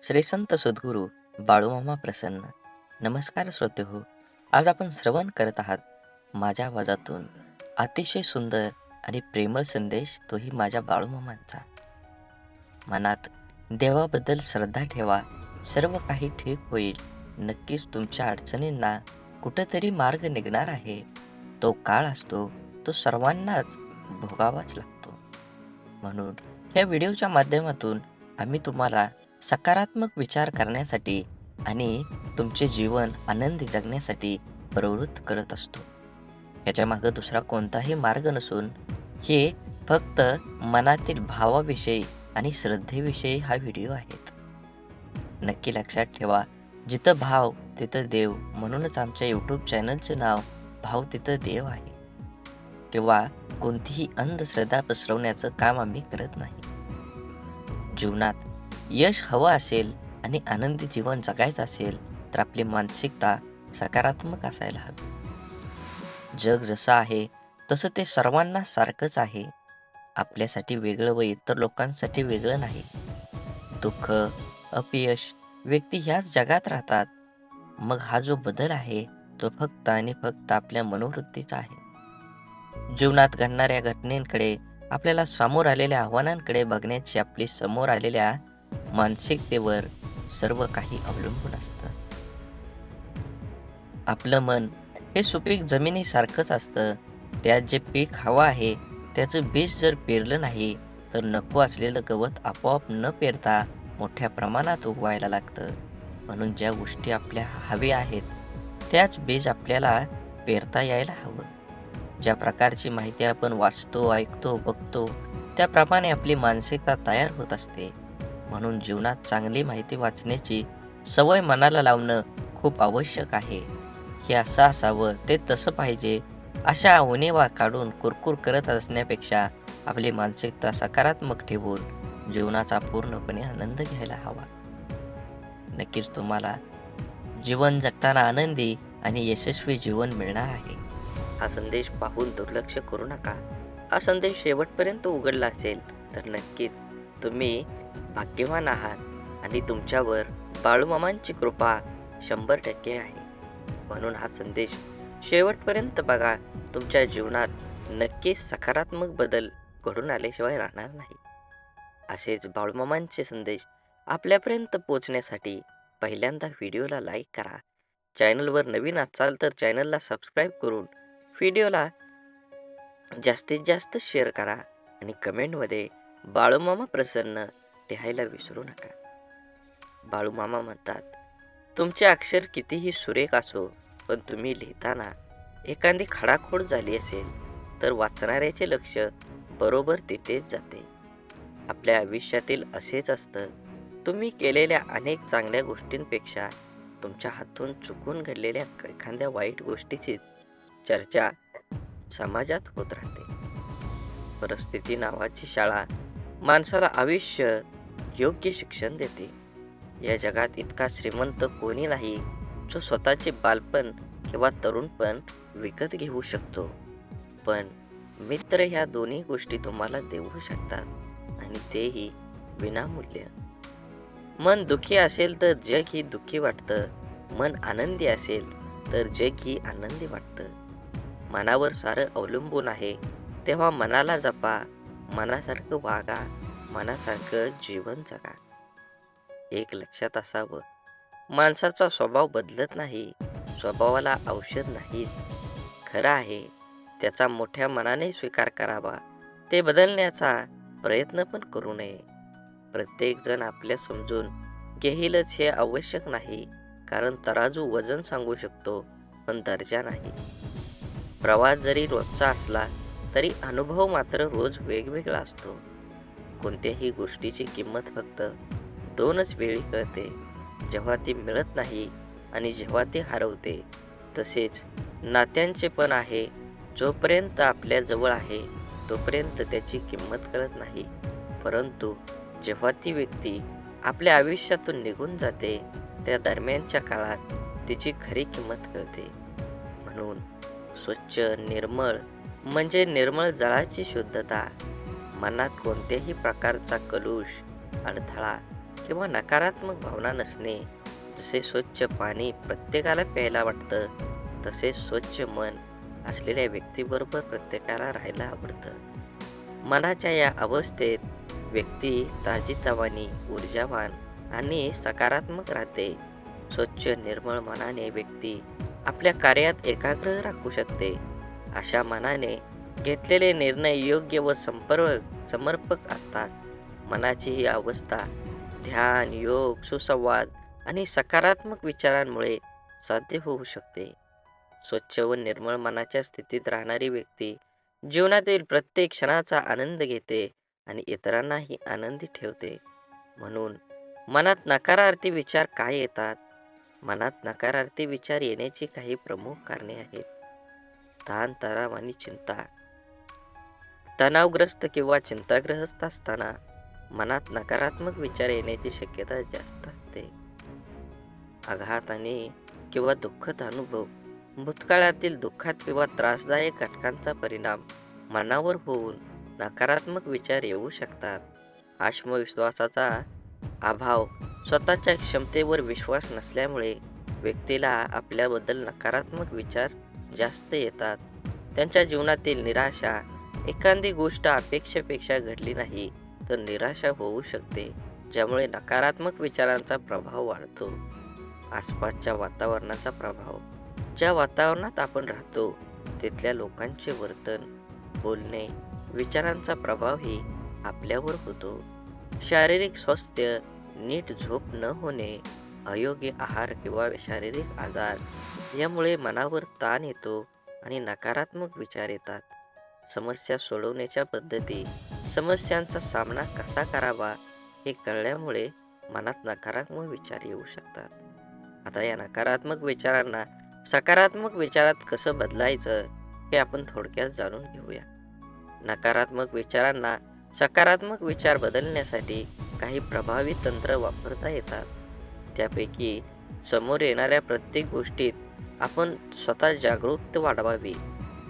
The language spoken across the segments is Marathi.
श्री संत सद्गुरू बाळूमामा प्रसन्न. नमस्कार श्रोतेहो. आज आपण श्रवण करत आहात माझ्या आवाजातून अतिशय सुंदर आणि प्रेमळ संदेश, तोही माझ्या बाळूमामांचा. मनात देवाबद्दल श्रद्धा ठेवा, सर्व काही ठीक होईल. नक्कीच तुमच्या अडचणींना कुठंतरी मार्ग निघणार आहे. तो काळ असतो, तो सर्वांनाच भोगावाच लागतो. म्हणून ह्या व्हिडिओच्या माध्यमातून आम्ही तुम्हाला सकारात्मक विचार करण्यासाठी आणि तुमचे जीवन आनंदी जगण्यासाठी प्रवृत्त करत असतो. याच्या मागे दुसरा कोणताही मार्ग नसून हे फक्त मनातील भावाविषयी आणि श्रद्धेविषयी हा व्हिडिओ आहेत. नक्की लक्षात ठेवा, जिथं भाव तिथं देव, म्हणूनच आमच्या यूट्यूब चॅनलचं नाव भाव तिथं देव आहे. किंवा कोणतीही अंधश्रद्धा पसरवण्याचं काम आम्ही करत नाही. जीवनात यश हवं असेल आणि आनंदी जीवन जगायचं असेल तर आपली मानसिकता सकारात्मक असायला हवी. जग जसं आहे तसं ते सर्वांना सारखंच आहे. आपल्यासाठी वेगळं व इतर लोकांसाठी वेगळं नाही. दुःख, अपयश, व्यक्ती ह्याच जगात राहतात. मग हा जो बदल आहे तो फक्त आणि फक्त आपल्या मनोवृत्तीचा आहे. जीवनात घडणाऱ्या घटनेकडे, आपल्याला समोर आलेल्या आव्हानांकडे बघण्याची आपली समोर आलेल्या मानसिकतेवर सर्व काही अवलंबून असतं. आपलं मन हे सुपीक जमिनीसारखंच असतं. त्यात जे पीक हवं आहे त्याचं बीज जर पेरलं नाही तर नको असलेलं गवत आपोआप न पेरता मोठ्या प्रमाणात उगवायला लागतं. म्हणून ज्या गोष्टी आपल्या हव्या आहेत त्याच बीज आपल्याला पेरता यायला हवं. ज्या प्रकारची माहिती आपण वाचतो, ऐकतो, बघतो त्याप्रमाणे आपली मानसिकता तयार होत असते. म्हणून जीवनात चांगली माहिती वाचण्याची सवय मनाला लावणं खूप आवश्यक आहे. हे असं असावं, ते तसं पाहिजे, अशा उणिवा काढून कुरकुर करत असण्यापेक्षा आपली मानसिकता सकारात्मक ठेवून जीवनाचा पूर्णपणे आनंद घ्यायला हवा. नक्कीच तुम्हाला जीवन जगताना आनंदी आणि यशस्वी जीवन मिळणार आहे. हा संदेश पाहून दुर्लक्ष करू नका. हा संदेश शेवटपर्यंत उघडला असेल तर नक्कीच तुम्ही भाग्यवान आहात आणि तुमच्यावर बाळूमामांची कृपा 100% आहे. म्हणून हा संदेश शेवटपर्यंत बघा. तुमच्या जीवनात नक्कीच सकारात्मक बदल घडून आल्याशिवाय राहणार नाही. असेच बाळूमामांचे संदेश आपल्यापर्यंत पोहोचण्यासाठी पहिल्यांदा व्हिडिओला लाईक करा. चॅनलवर नवीन असाल तर चॅनलला सबस्क्राईब करून व्हिडिओला जास्तीत जास्त शेअर करा आणि कमेंटमध्ये बाळूमामा प्रसन्न लिहायला विसरू नका. बाळूमामा म्हणतात, तुमचे अक्षर कितीही सुरेख असो, पण तुम्ही लिहिताना एखादी खडाखोड झाली असेल तर वाचणाऱ्याचे लक्ष बरोबर तिथेच जाते. आपल्या आयुष्यातील असेच असतं. तुम्ही केलेल्या अनेक चांगल्या गोष्टींपेक्षा तुमच्या हातून चुकून घडलेल्या एखाद्या वाईट गोष्टीचीच चर्चा समाजात होत राहते. परिस्थिती नावाची शाळा माणसाला आयुष्य योग्य शिक्षण देते. या जगात इतका श्रीमंत कोणी नाही जो स्वतःचे बालपण किंवा तरुणपण विकत घेऊ शकतो. पण मित्र ह्या दोन्ही गोष्टी तुम्हाला देऊ शकतात आणि तेही विनामूल्य. मन दुःखी असेल तर जग ही दुःखी वाटतं. मन आनंदी असेल तर जग ही आनंदी वाटतं. मनावर सारं अवलंबून आहे, तेव्हा मनाला जपा, मनासारखं वागा, मनासारखं जीवन जगा. एक लक्षात असावं, माणसाचा स्वभाव बदलत नाही, स्वभावाला औषध नाहीच. खरं आहे, त्याचा मोठ्या मनाने स्वीकार करावा. ते बदलण्याचा प्रयत्न पण करू नये. प्रत्येक जण आपल्या समजून घेईलच हे आवश्यक नाही, कारण तराजू वजन सांगू शकतो पण दर्जा नाही. प्रवास जरी रोजचा असला तरी अनुभव मात्र रोज वेगवेगळा असतो. कोणत्याही गोष्टीची किंमत फक्त 2च वेळी कळते, जेव्हा ती मिळत नाही आणि जेव्हा ती हरवते. तसेच नात्यांचे पण आहे. जोपर्यंत आपल्या जवळ आहे तोपर्यंत त्याची किंमत कळत नाही, परंतु जेव्हा ती व्यक्ती आपल्या आयुष्यातून निघून जाते त्या दरम्यानच्या काळात तिची खरी किंमत कळते. म्हणून स्वच्छ निर्मळ म्हणजे निर्मळ जळाची शुद्धता. मनात कोणत्याही प्रकारचा कलुष, अडथळा किंवा नकारात्मक भावना नसणे. जसे स्वच्छ पाणी प्रत्येकाला प्यायला वाटतं, तसे स्वच्छ मन असलेल्या व्यक्तीबरोबर प्रत्येकाला राहायला आवडतं. मनाच्या या अवस्थेत व्यक्ती ताजीतवानी, ऊर्जावान आणि सकारात्मक राहते. स्वच्छ निर्मळ मनाने व्यक्ती आपल्या कार्यात एकाग्र राखू शकते. अशा मनाने घेतलेले निर्णय योग्य व समर्पक असतात. मनाची ही अवस्था ध्यान, योग, सुसंवाद आणि सकारात्मक विचारांमुळे साध्य होऊ शकते. स्वच्छ व निर्मळ मनाच्या स्थितीत राहणारी व्यक्ती जीवनातील प्रत्येक क्षणाचा आनंद घेते आणि इतरांनाही आनंदी ठेवते. म्हणून मनात नकारार्थी विचार काय येतात? मनात नकारार्थी विचार येण्याची काही प्रमुख कारणे आहेत. ताण-तणाव आणि चिंता. तणावग्रस्त किंवा चिंताग्रस्त असताना मनात नकारात्मक विचार येण्याची शक्यता जास्त असते. आघात आणि किंवा दुःखद अनुभव. भूतकाळातील दुःखात किंवा त्रासदायक घटनांचा परिणाम मनावर होऊन नकारात्मक विचार येऊ शकतात. आत्मविश्वासाचा अभाव. स्वतःच्या क्षमतेवर विश्वास नसल्यामुळे व्यक्तीला आपल्याबद्दल नकारात्मक विचार जास्त येतात. त्यांच्या जीवनातील निराशा. एखादी गोष्ट अपेक्षेपेक्षा घडली नाही तर निराशा होऊ शकते, ज्यामुळे नकारात्मक विचारांचा प्रभाव वाढतो. आसपासच्या वातावरणाचा प्रभाव. ज्या वातावरणात आपण राहतो तिथल्या लोकांचे वर्तन, बोलणे, विचारांचा प्रभावही आपल्यावर होतो. शारीरिक स्वास्थ्य. नीट झोप न होणे, अयोग्य आहार किंवा शारीरिक आजार यामुळे मनावर ताण येतो आणि नकारात्मक विचार येतात. समस्या सोडवण्याच्या पद्धती. समस्यांचा सामना कसा करावा हे कळल्यामुळे मनात नकारात्मक विचार येऊ शकतात. आता या नकारात्मक विचारांना सकारात्मक विचारात कसं बदलायचं हे आपण थोडक्यात जाणून घेऊया. नकारात्मक विचारांना सकारात्मक विचार बदलण्यासाठी काही प्रभावी तंत्र वापरता येतात. त्यापैकी समोर येणाऱ्या प्रत्येक गोष्टीत आपण स्वतः जागरूकता वाढवावी.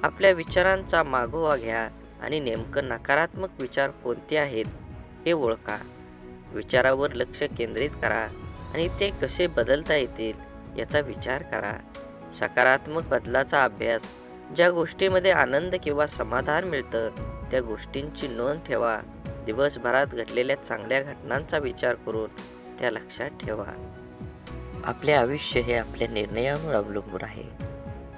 आपल्या विचारांचा मागोवा घ्या आणि नेमकं नकारात्मक विचार कोणते आहेत हे ओळखा. विचारावर लक्ष केंद्रित करा आणि ते कसे बदलता येतील याचा विचार करा. सकारात्मक बदलाचा अभ्यास. ज्या गोष्टीमध्ये आनंद किंवा समाधान मिळतं त्या गोष्टींची नोंद ठेवा. दिवसभरात घडलेल्या चांगल्या घटनांचा विचार करून त्या लक्षात ठेवा. आपले आयुष्य हे आपल्या निर्णयावर अवलंबून आहे.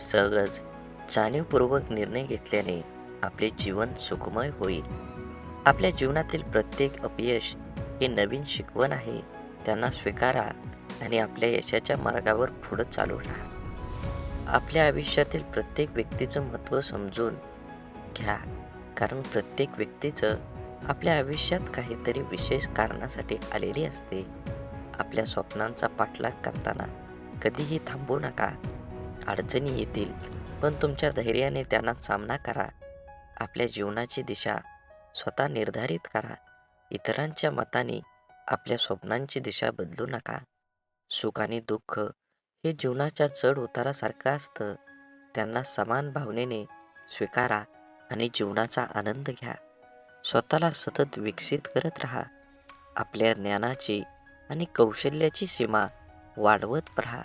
सहज, जाणीवपूर्वक निर्णय घेतल्याने आपले जीवन सुखमय होईल. आपल्या जीवनातील प्रत्येक अपयश हे नवीन शिकवण आहे. त्यांना स्वीकारा आणि आपल्या यशाच्या मार्गावर पुढे चालू राहा. आपल्या आयुष्यातील प्रत्येक व्यक्तीचं महत्त्व समजून घ्या, कारण प्रत्येक व्यक्तीचं आपल्या आयुष्यात काहीतरी विशेष कारणासाठी आलेली असते. आपल्या स्वप्नांचा पाठलाग करताना कधीही थांबू नका. अडचणी येतील, पण तुमच्या धैर्याने त्यांना सामना करा. आपल्या जीवनाची दिशा स्वतः निर्धारित करा. इतरांच्या मताने आपल्या स्वप्नांची दिशा बदलू नका. सुख आणि दुःख हे जीवनाच्या चढ उतारासारखं असतं. त्यांना समान भावनेने स्वीकारा आणि जीवनाचा आनंद घ्या. स्वतःला सतत विकसित करत राहा. आपल्या ज्ञानाची आणि कौशल्याची सीमा वाढवत राहा,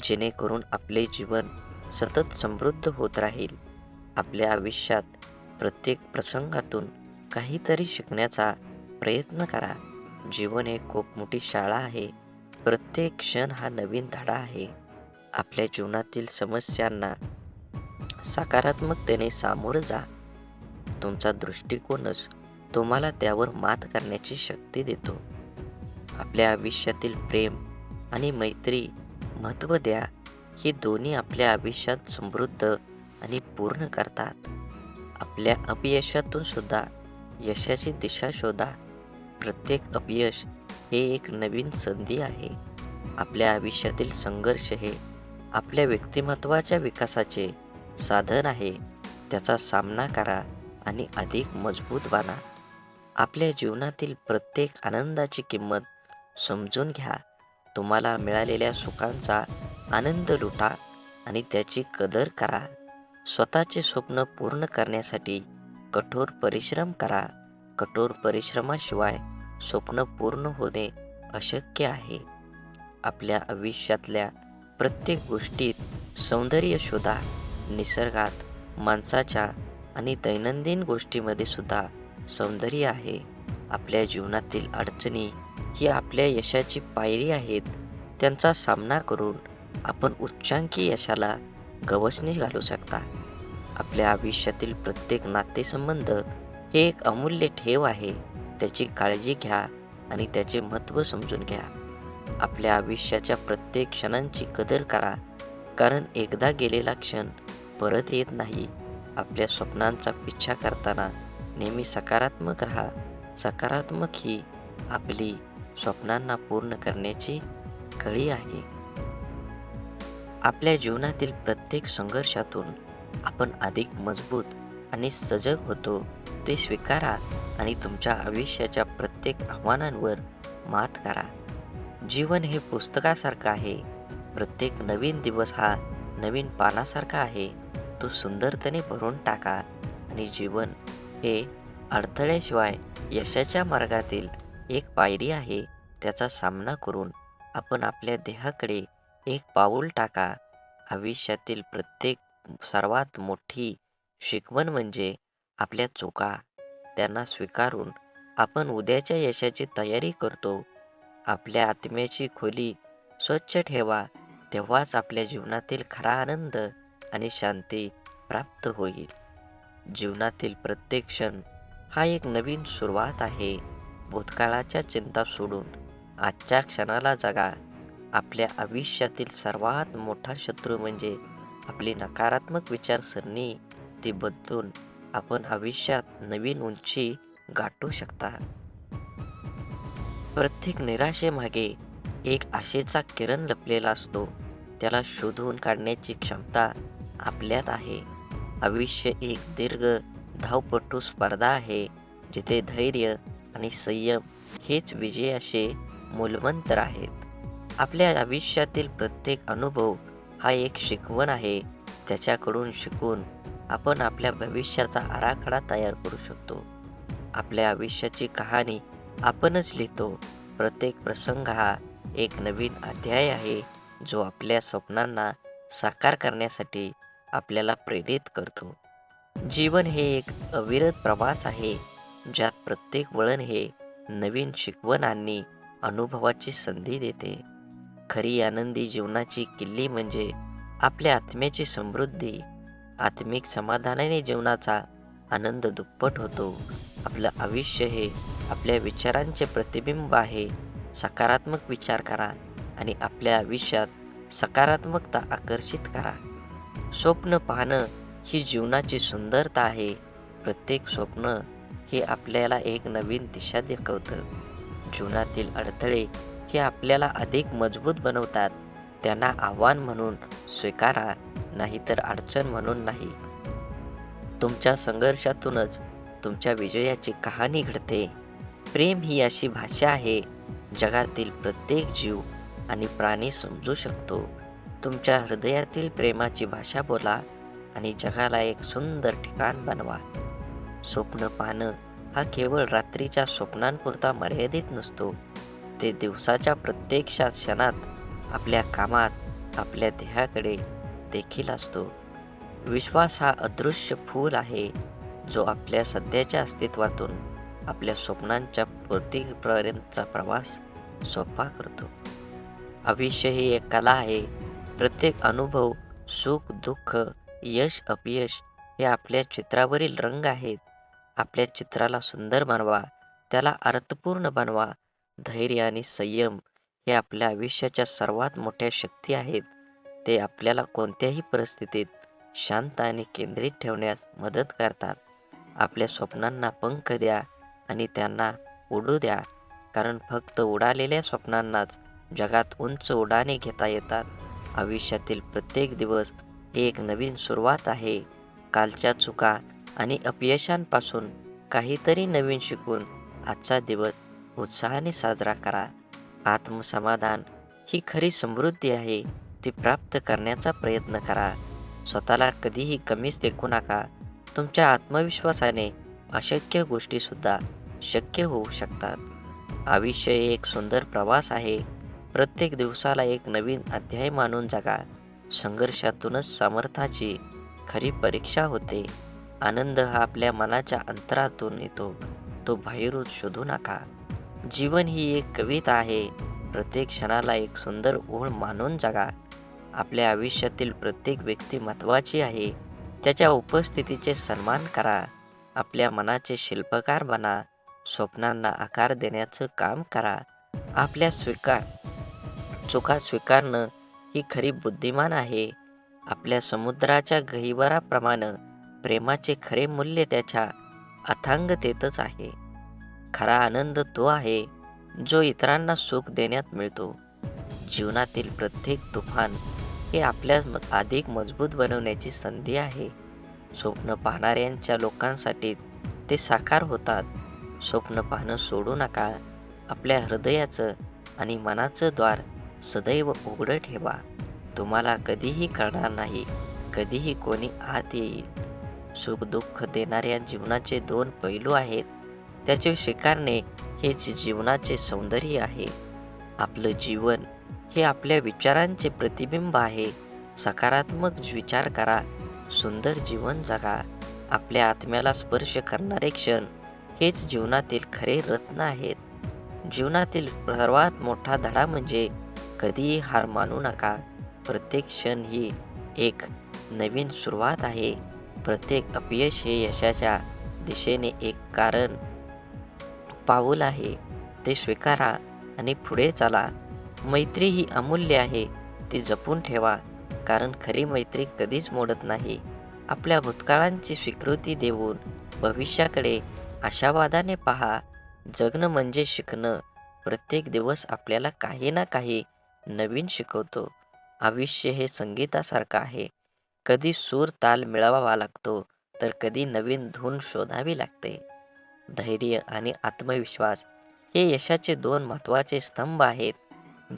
जेणेकरून आपले जीवन सतत समृद्ध होत राहील. आपल्या आयुष्यात प्रत्येक प्रसंगातून काहीतरी शिकण्याचा प्रयत्न करा. जीवन एक खूप मोठी शाळा आहे. प्रत्येक क्षण हा नवीन धडा आहे. आपल्या जीवनातील समस्यांना सकारात्मकतेने सामोरं जा. तुमचा दृष्टिकोनच तुम्हाला त्यावर मात करण्याची शक्ती देतो. आपल्या आयुष्यातील प्रेम आणि मैत्री महत्त्व द्या. ही दोन्ही आपल्या आयुष्यात समृद्ध आणि पूर्ण करतात. आपल्या अपयशातून सुद्धा यशाची दिशा शोधा. प्रत्येक अपयश हे एक नवीन संधी आहे. आपल्या आयुष्यातील संघर्ष हे आपल्या व्यक्तिमत्त्वाच्या विकासाचे साधन आहे. त्याचा सामना करा आणि अधिक मजबूत बना. आपल्या जीवनातील प्रत्येक आनंदाची किंमत समजून घ्या. तुम्हाला मिळालेल्या सुखांचा आनंद लुटा आणि त्याची कदर करा. स्वतःचे स्वप्न पूर्ण करण्यासाठी कठोर परिश्रम करा. कठोर परिश्रमाशिवाय स्वप्न पूर्ण होणे अशक्य आहे. आपल्या आयुष्यातल्या प्रत्येक गोष्टीत सौंदर्य शोधा. निसर्गात, माणसाच्या आणि दैनंदिन गोष्टीमध्ये सुद्धा सौंदर्य आहे. आपल्या जीवनातील अडचणी ही आपल्या यशाची पायरी आहेत. त्यांचा सामना करून आपण उच्चांकी यशाला गवसणी घालू शकता. आपल्या आयुष्यातील प्रत्येक नातेसंबंध हे एक अमूल्य ठेव आहे. त्याची काळजी घ्या आणि त्याचे महत्त्व समजून घ्या. आपल्या आयुष्याच्या प्रत्येक क्षणांची कदर करा, कारण एकदा गेलेला क्षण परत येत नाही. आपल्या स्वप्नांचा पिच्छा करताना नेहमी सकारात्मक राहा. सकारात्मक ही आपली स्वप्नांना पूर्ण करण्याची कडी आहे. आपल्या जीवनातील प्रत्येक संघर्षातून आपण अधिक मजबूत आणि सजग होतो. ते स्वीकारा आणि तुमच्या आयुष्याच्या प्रत्येक आव्हानांवर मात करा. जीवन हे पुस्तकासारखं आहे. प्रत्येक नवीन दिवस हा नवीन पानासारखा आहे. तो सुंदरतेने भरून टाका आणि जीवन हे अडथळ्याशिवाय यशाच्या मार्गातील एक पायरी आहे. त्याचा सामना करून आपण आपल्या ध्येयाकडे एक पाऊल टाका. आयुष्यातील प्रत्येक सर्वात मोठी शिकवण म्हणजे आपल्या चुका. त्यांना स्वीकारून आपण उद्याच्या यशाची तयारी करतो. आपल्या आत्म्याची खोली स्वच्छ ठेवा, तेव्हाच आपल्या जीवनातील खरा आनंद आणि शांती प्राप्त होईल. जीवनातील प्रत्येक क्षण हा एक नवीन सुरुवात आहे. भूतकाळाच्या चिंता सोडून आजच्या क्षणाला जगा. आपल्या आयुष्यातील सर्वात मोठा शत्रू म्हणजे आपली नकारात्मक विचारसरणी. ती बदलून आपण आयुष्यात नवीन उंची गाठू शकता. प्रत्येक निराशेमागे एक आशेचा किरण लपलेला असतो. त्याला शोधून काढण्याची क्षमता आपल्यात आहे. आयुष्य एक दीर्घ धावपटू स्पर्धा आहे, जिथे धैर्य आणि संयम हेच विजयाचे मूलमंत्र आहेत. आपल्या आयुष्यातील प्रत्येक अनुभव हा एक शिकवण आहे. त्याच्याकडून शिकून आपण आपल्या भविष्याचा आराखडा तयार करू शकतो. आपल्या आयुष्याची कहाणी आपणच लिहितो. प्रत्येक प्रसंग हा एक नवीन अध्याय आहे, जो आपल्या स्वप्नांना साकार करण्यासाठी आपल्याला प्रेरित करतो. जीवन हे एक अविरत प्रवास आहे, ज्यात प्रत्येक वळण हे नवीन शिकवण आणि अनुभवाची संधी देते. खरी आनंदी जीवनाची किल्ली म्हणजे आपल्या आत्म्याची समृद्धी. आत्मिक समाधानाने जीवनाचा आनंद दुप्पट होतो. आपलं आयुष्य हे आपल्या विचारांचे प्रतिबिंब आहे. सकारात्मक विचार करा आणि आपल्या आयुष्यात सकारात्मकता आकर्षित करा. स्वप्न पाहणं ही जीवनाची सुंदरता आहे. प्रत्येक स्वप्न हे आपल्याला एक नवीन दिशा दाखवतं. जीवनातील अडथळे हे आपल्याला अधिक मजबूत बनवतात. त्यांना आव्हान म्हणून स्वीकारा, नाहीतर अडचण म्हणून नाही. तुमच्या संघर्षातूनच तुमच्या विजयाची कहाणी घडते. प्रेम ही अशी भाषा आहे, जगातील प्रत्येक जीव आणि प्राणी समजू शकतो. तुमच्या हृदयातील प्रेमाची भाषा बोला आणि जगाला एक सुंदर ठिकाण बनवा. स्वप्न पाहणं हा केवळ रात्रीच्या स्वप्नांपुरता मर्यादित नसतो. ते दिवसाच्या प्रत्येक क्षणात आपल्या कामात, आपल्या ध्येयाकडे देखील असतो. विश्वास हा अदृश्य फूल आहे, जो आपल्या सध्याच्या अस्तित्वातून आपल्या स्वप्नांच्या पूर्तीपर्यंतचा प्रवास सोपा करतो. आयुष्य ही एक कला आहे. प्रत्येक अनुभव, सुख, दुःख, यश, अपयश हे आपल्या चित्रावरील रंग आहेत. आपल्या चित्राला सुंदर बनवा, त्याला अर्थपूर्ण बनवा. धैर्य आणि संयम हे आपल्या आयुष्याच्या सर्वात मोठ्या शक्ती आहेत. ते आपल्याला कोणत्याही परिस्थितीत शांत आणि केंद्रित ठेवण्यास मदत करतात. आपल्या स्वप्नांना पंख द्या आणि त्यांना उडू द्या, कारण फक्त उडालेल्या स्वप्नांनाच जगात उंच उड्डाणे घेता येतात. आयुष्यातील प्रत्येक दिवस ही एक नवीन सुरुवात आहे. कालच्या चुका आणि अपयशांपासून काहीतरी नवीन शिकून आजचा दिवस उत्साहाने साजरा करा. आत्मसमाधान ही खरी समृद्धी आहे. ती प्राप्त करण्याचा प्रयत्न करा. स्वतःला कधीही कमीच लेखू नका. तुमच्या आत्मविश्वासाने अशक्य गोष्टीसुद्धा शक्य होऊ शकतात. आयुष्य हे एक सुंदर प्रवास आहे. प्रत्येक दिवसाला एक नवीन अध्याय मानून जगा. संघर्षातूनच सामर्थ्याची खरी परीक्षा होते. आनंद हा आपल्या मनाच्या अंतरातून येतो, तो बाहेरून शोधू नका. जीवन ही एक कविता आहे. प्रत्येक क्षणाला एक सुंदर ओळ मानून जगा. आपल्या आयुष्यातील प्रत्येक व्यक्ती महत्त्वाची आहे. त्याच्या उपस्थितीचे सन्मान करा. आपल्या मनाचे शिल्पकार बना. स्वप्नांना आकार देण्याचं काम करा. आपल्या चुका स्वीकारणं ही खरी बुद्धिमान आहे. आपल्या समुद्राच्या गहिवराप्रमाणे प्रेमाचे खरे मूल्य त्याच्या अथांगतेतच आहे. खरा आनंद तो आहे जो इतरांना सुख देण्यात मिळतो. जीवनातील प्रत्येक तुफान हे आपल्यास अधिक मजबूत बनवण्याची संधी आहे. स्वप्न पाहणाऱ्यांच्या लोकांसाठी ते साकार होतात. स्वप्न पाहणं सोडू नका. आपल्या हृदयाचं आणि मनाचं द्वार सदैव उघडं ठेवा. तुम्हाला कधीही कळणार नाही कधीही कोणी आत येईल. सुख दुःख देणाऱ्या जीवनाचे दोन पैलू आहेत. त्याचे स्वीकारणे हेच जीवनाचे सौंदर्य आहे. आपलं जीवन हे आपल्या विचारांचे प्रतिबिंब आहे. सकारात्मक विचार करा. सुंदर जीवन जगा. आपल्या आत्म्याला स्पर्श करणारे क्षण हेच जीवनातील खरे रत्न आहेत. जीवनातील सर्वात मोठा धडा म्हणजे कधीही हार मानू नका. प्रत्येक क्षण ही एक नवीन सुरुवात आहे. प्रत्येक अपयश हे यशाच्या दिशेने एक कारण पाऊल आहे. ते स्वीकारा आणि पुढे चाला. मैत्री ही अमूल्य आहे. ती जपून ठेवा. कारण खरी मैत्री कधीच मोडत नाही. आपल्या भूतकाळांची स्वीकृती देऊन भविष्याकडे आशावादाने पहा. जगणं म्हणजे शिकणं. प्रत्येक दिवस आपल्याला काही ना काही नवीन शिकवतो. आयुष्य हे संगीतासारखं आहे. कधी सूर ताल मिळवावा लागतो तर कधी नवीन धून शोधावी लागते. धैर्य आणि आत्मविश्वास हे यशाचे दोन महत्त्वाचे स्तंभ आहेत.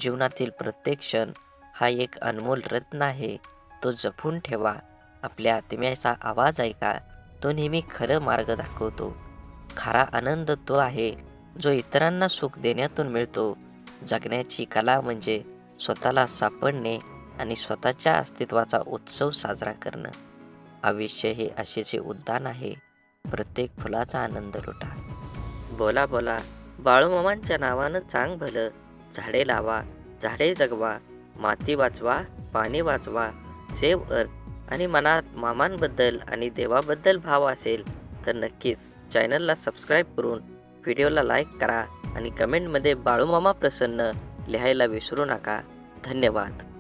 जीवनातील प्रत्येक क्षण हा एक अनमोल रत्न आहे. तो जपून ठेवा. आपल्या आत्म्याचा आवाज ऐका. तो नेहमी खरं मार्ग दाखवतो. खरा आनंद तो आहे जो इतरांना सुख देण्यातून मिळतो. जगण्याची कला म्हणजे स्वतःला सापडणे आणि स्वतःच्या अस्तित्वाचा उत्सव साजरा करणं. आयुष्य हे आशेचे उद्यान आहे. प्रत्येक फुलाचा आनंद लुटा. बोला बोला बाळूमामांच्या नावानं चांग भलं. झाडे लावा, झाडे जगवा, माती वाचवा, पाणी वाचवा, सेव्ह अर्थ. आणि मनात मामांबद्दल आणि देवाबद्दल भाव असेल तर नक्कीच चॅनलला सबस्क्राईब करून व्हिडिओला लाईक करा आणि कमेंटमध्ये बाळूमामा प्रसन्न लिहायला विसरू नका. धन्यवाद.